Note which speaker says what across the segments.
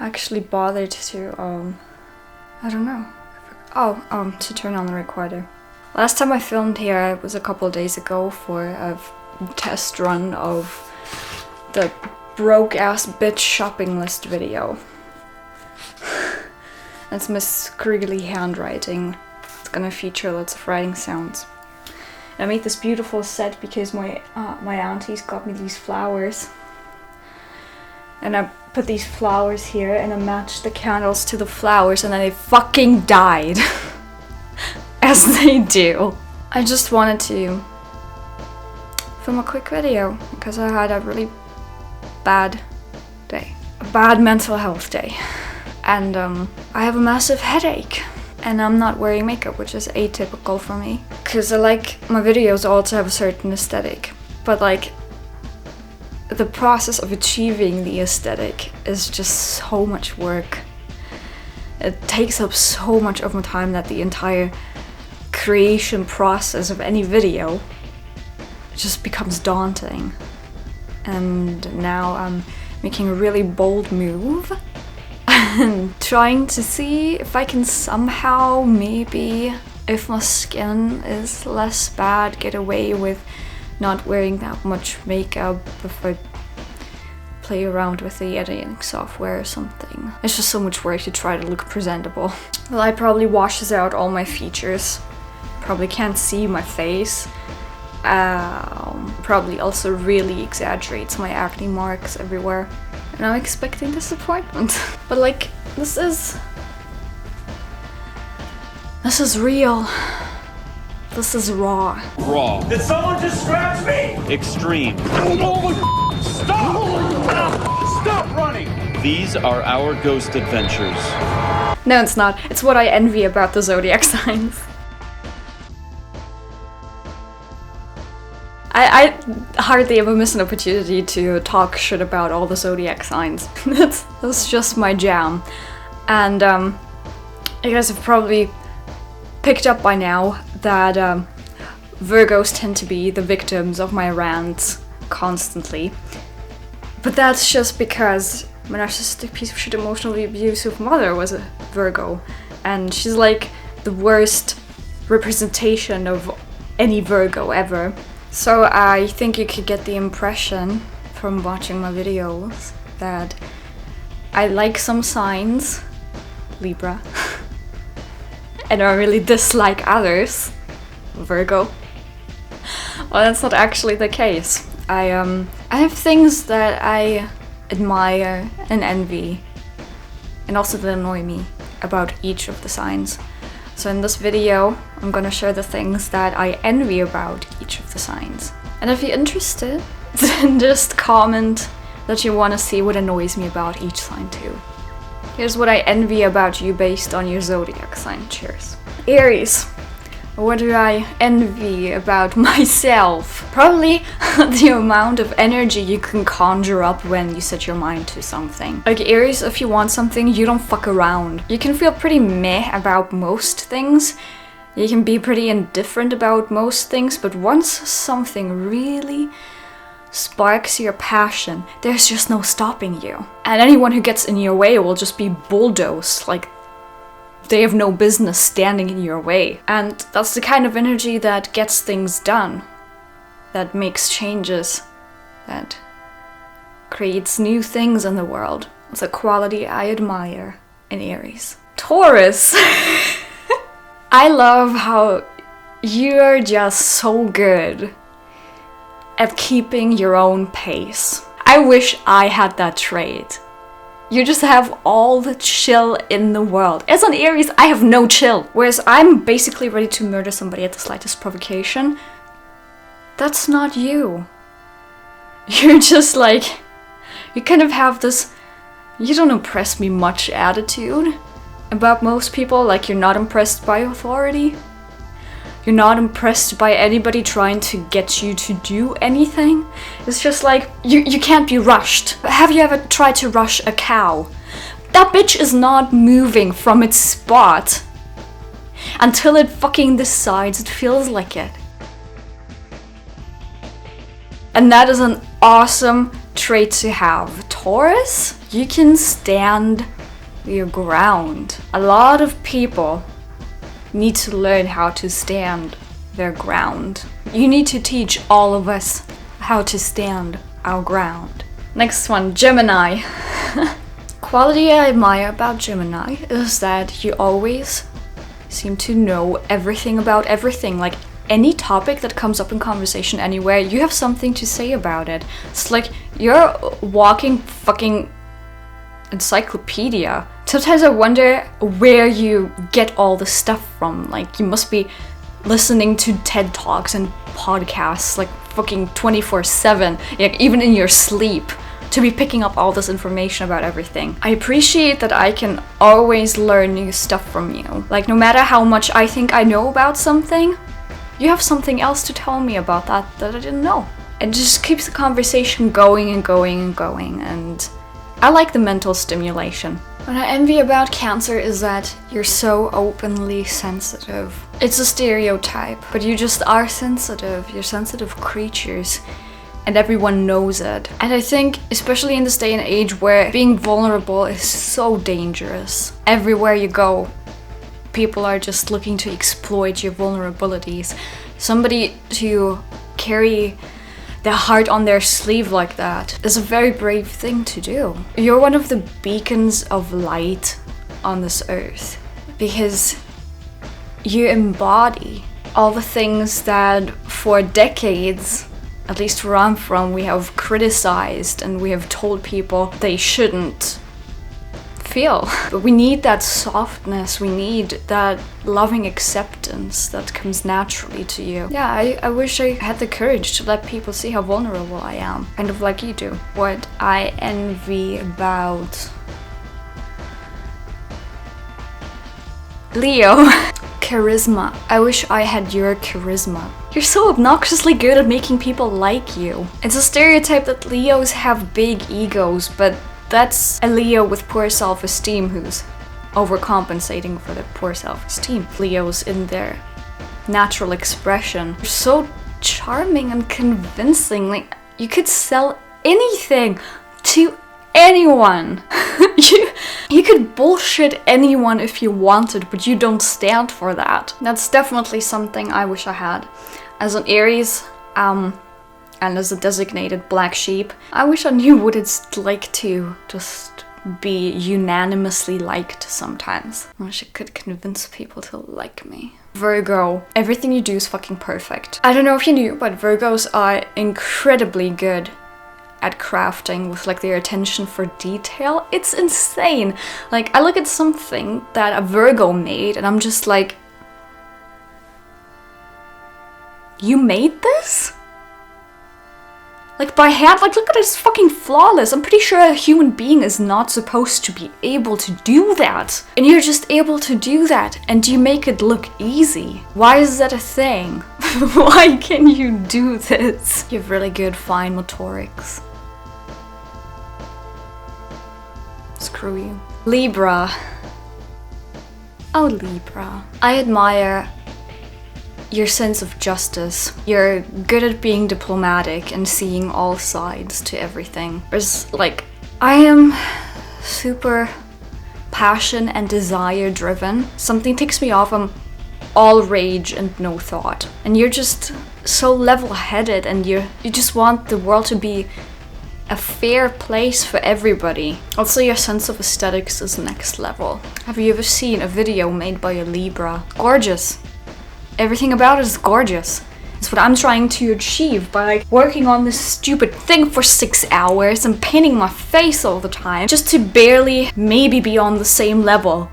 Speaker 1: actually bothered to, I don't know. To turn on the recorder. Last time I filmed here was a couple days ago for a test run of the broke ass bitch shopping list video. That's Miss Kriegely handwriting. It's gonna feature lots of writing sounds. I made this beautiful set because my aunties got me these flowers. And I put these flowers here and I matched the candles to the flowers and then they fucking died. As they do. I just wanted to film a quick video because I had a really bad day. A bad mental health day. And I have a massive headache. And I'm not wearing makeup, which is atypical for me. Because I like my videos all to have a certain aesthetic. But like, the process of achieving the aesthetic is just so much work. It takes up so much of my time that the entire creation process of any video just becomes daunting. And now I'm making a really bold move and trying to see if I can somehow, maybe, if my skin is less bad, get away with not wearing that much makeup if I play around with the editing software or something. It's just so much work to try to look presentable. Well, I probably washes out all my features. Probably can't see my face. Probably also really exaggerates my acne marks everywhere. And I'm expecting disappointment. But like, this is real. This is raw.
Speaker 2: Raw.
Speaker 3: Did someone just scratch me?
Speaker 2: Extreme.
Speaker 3: Stop! Stop running!
Speaker 2: These are our ghost adventures.
Speaker 1: No, it's not. It's what I envy about the zodiac signs. I hardly ever miss an opportunity to talk shit about all the zodiac signs. That's just my jam. And you guys have probably picked up by now that Virgos tend to be the victims of my rants constantly. But that's just because my narcissistic piece of shit emotionally abusive mother was a Virgo. And she's like the worst representation of any Virgo ever. So I think you could get the impression from watching my videos that I like some signs, Libra, and I really dislike others, Virgo. Well, that's not actually the case. I have things that I admire and envy, and also that annoy me about each of the signs. So in this video, I'm gonna share the things that I envy about each of the signs. And if you're interested, then just comment that you wanna see what annoys me about each sign too. Here's what I envy about you based on your zodiac sign. Cheers. Aries. What do I envy about myself? Probably the amount of energy you can conjure up when you set your mind to something. Like Aries, if you want something, you don't fuck around. You can feel pretty meh about most things. You can be pretty indifferent about most things, but once something really sparks your passion, there's just no stopping you. And anyone who gets in your way will just be bulldozed, like they have no business standing in your way. And that's the kind of energy that gets things done, that makes changes, that creates new things in the world. It's a quality I admire in Aries. Taurus. I love how you're just so good at keeping your own pace. I wish I had that trait. You just have all the chill in the world. As an Aries, I have no chill. Whereas I'm basically ready to murder somebody at the slightest provocation. That's not you. You're just like, you kind of have this, you don't impress me much attitude about most people. Like, you're not impressed by authority. You're not impressed by anybody trying to get you to do anything. It's just like, you can't be rushed. Have you ever tried to rush a cow? That bitch is not moving from its spot until it fucking decides it feels like it. And that is an awesome trait to have. Taurus, You can stand your ground. A lot of people need to learn how to stand their ground. You need to teach all of us how to stand our ground. Next one, Gemini. Quality I admire about Gemini is that you always seem to know everything about everything. Like any topic that comes up in conversation anywhere, you have something to say about it. It's like you're a walking fucking encyclopedia. Sometimes I wonder where you get all the stuff from. Like you must be listening to TED Talks and podcasts like fucking 24/7, like even in your sleep, to be picking up all this information about everything. I appreciate that I can always learn new stuff from you. Like no matter how much I think I know about something, you have something else to tell me about that I didn't know. It just keeps the conversation going and going and going, and I like the mental stimulation. What I envy about Cancer is that you're so openly sensitive. It's a stereotype, but you just are sensitive. You're sensitive creatures, and everyone knows it. And I think, especially in this day and age where being vulnerable is so dangerous, everywhere you go, people are just looking to exploit your vulnerabilities. Somebody to carry their heart on their sleeve like that is a very brave thing to do. You're one of the beacons of light on this earth because you embody all the things that for decades, at least where I'm from, we have criticized and we have told people they shouldn't feel. But we need that softness, we need that loving acceptance that comes naturally to you. Yeah, I wish I had the courage to let people see how vulnerable I am, kind of like you do. What I envy about Leo. Charisma. I wish I had your charisma. You're so obnoxiously good at making people like you. It's a stereotype that Leos have big egos, but that's a Leo with poor self-esteem who's overcompensating for the poor self-esteem. Leos in their natural expression are so charming and convincing. Like, you could sell anything to anyone. You could bullshit anyone if you wanted, but you don't stand for that. That's definitely something I wish I had. As an Aries, and as a designated black sheep, I wish I knew what it's like to just be unanimously liked sometimes. I wish I could convince people to like me. Virgo, everything you do is fucking perfect. I don't know if you knew, but Virgos are incredibly good at crafting with like their attention for detail. It's insane. Like I look at something that a Virgo made and I'm just like, you made this? Like by hand? Like look at it, it's fucking flawless. I'm pretty sure a human being is not supposed to be able to do that. And you're just able to do that and you make it look easy. Why is that a thing? Why can you do this? You have really good fine motorics. Screw you. Libra. Oh, Libra. I admire your sense of justice. You're good at being diplomatic and seeing all sides to everything. Whereas, like, I am super passion and desire driven. Something ticks me off, I'm all rage and no thought. And you're just so level-headed and you just want the world to be a fair place for everybody. Also, your sense of aesthetics is next level. Have you ever seen a video made by a Libra? Gorgeous. Everything about it is gorgeous. It's what I'm trying to achieve by like working on this stupid thing for 6 hours and painting my face all the time just to barely maybe be on the same level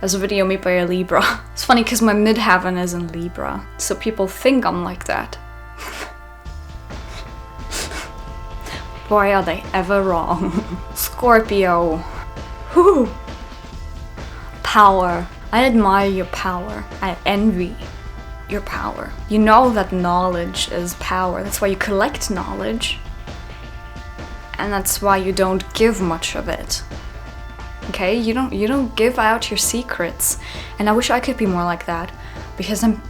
Speaker 1: as a video made by a Libra. It's funny because my midheaven is in Libra, so people think I'm like that. Boy, are they ever wrong. Scorpio. Whew. Power. I admire your power. I envy your power. You know that knowledge is power. That's why you collect knowledge. And that's why you don't give much of it. Okay? You don't give out your secrets. And I wish I could be more like that. Because I'm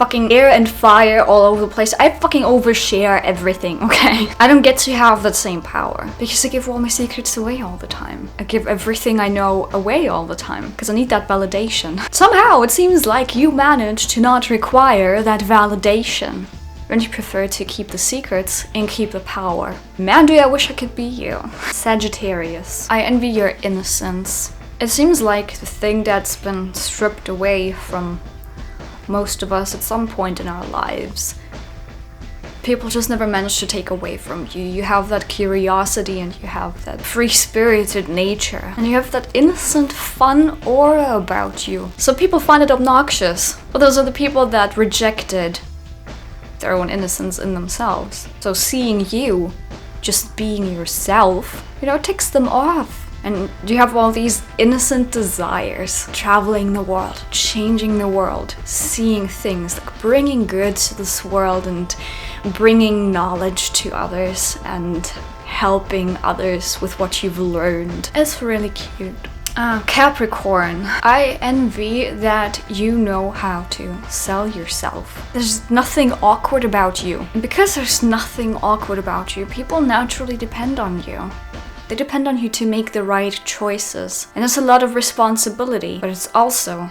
Speaker 1: fucking air and fire all over the place. I fucking overshare everything, okay? I don't get to have that same power because I give all my secrets away all the time. I give everything I know away all the time because I need that validation. Somehow it seems like you manage to not require that validation. Don't you prefer to keep the secrets and keep the power? Man, do I wish I could be you. Sagittarius. I envy your innocence. It seems like the thing that's been stripped away from most of us at some point in our lives. People just never manage to take away from you. You have that curiosity and you have that free-spirited nature. And you have that innocent, fun aura about you. So people find it obnoxious. But those are the people that rejected their own innocence in themselves. So seeing you just being yourself, you know, ticks them off. And you have all these innocent desires, traveling the world, changing the world, seeing things, like bringing good to this world and bringing knowledge to others and helping others with what you've learned. It's really cute. Capricorn. I envy that you know how to sell yourself. There's nothing awkward about you. And because there's nothing awkward about you, people naturally depend on you. They depend on you to make the right choices. And it's a lot of responsibility, but it's also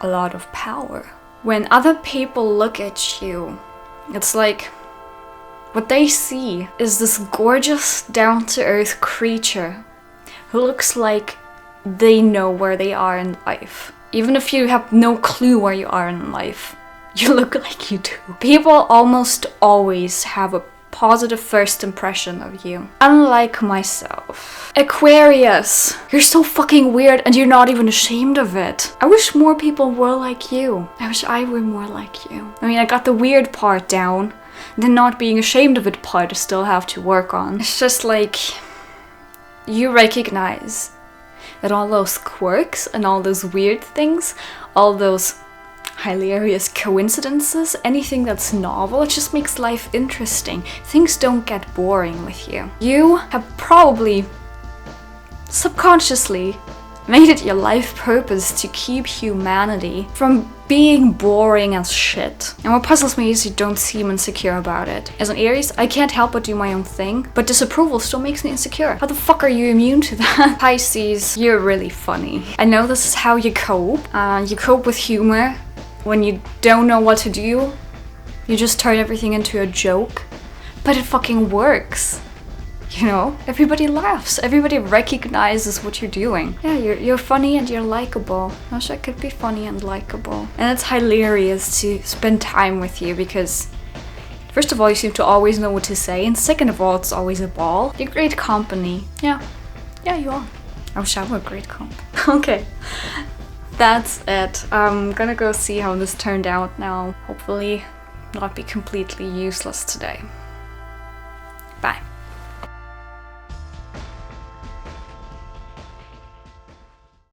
Speaker 1: a lot of power. When other people look at you, it's like what they see is this gorgeous, down-to-earth creature who looks like they know where they are in life. Even if you have no clue where you are in life, you look like you do. People almost always have a positive first impression of you. Unlike myself. Aquarius. You're so fucking weird and you're not even ashamed of it. I wish more people were like you. I wish I were more like you. I mean, I got the weird part down. The not being ashamed of it part I still have to work on. It's just like you recognize that all those quirks and all those weird things, all those hilarious coincidences, anything that's novel, it just makes life interesting. Things don't get boring with you. You have probably subconsciously made it your life purpose to keep humanity from being boring as shit. And what puzzles me is you don't seem insecure about it. As an Aries, I can't help but do my own thing, but disapproval still makes me insecure. How the fuck are you immune to that? Pisces, you're really funny. I know this is how you cope. You cope with humor. When you don't know what to do, you just turn everything into a joke. But it fucking works. You know, everybody laughs, everybody recognizes what you're doing. Yeah, you're funny and you're likable. I wish I could be funny and likable. And it's hilarious to spend time with you because first of all, you seem to always know what to say, and second of all, it's always a ball. You're great company. Yeah, you are. I wish I were great company. Okay, that's it. I'm gonna go see how this turned out now. Hopefully not be completely useless today. Bye.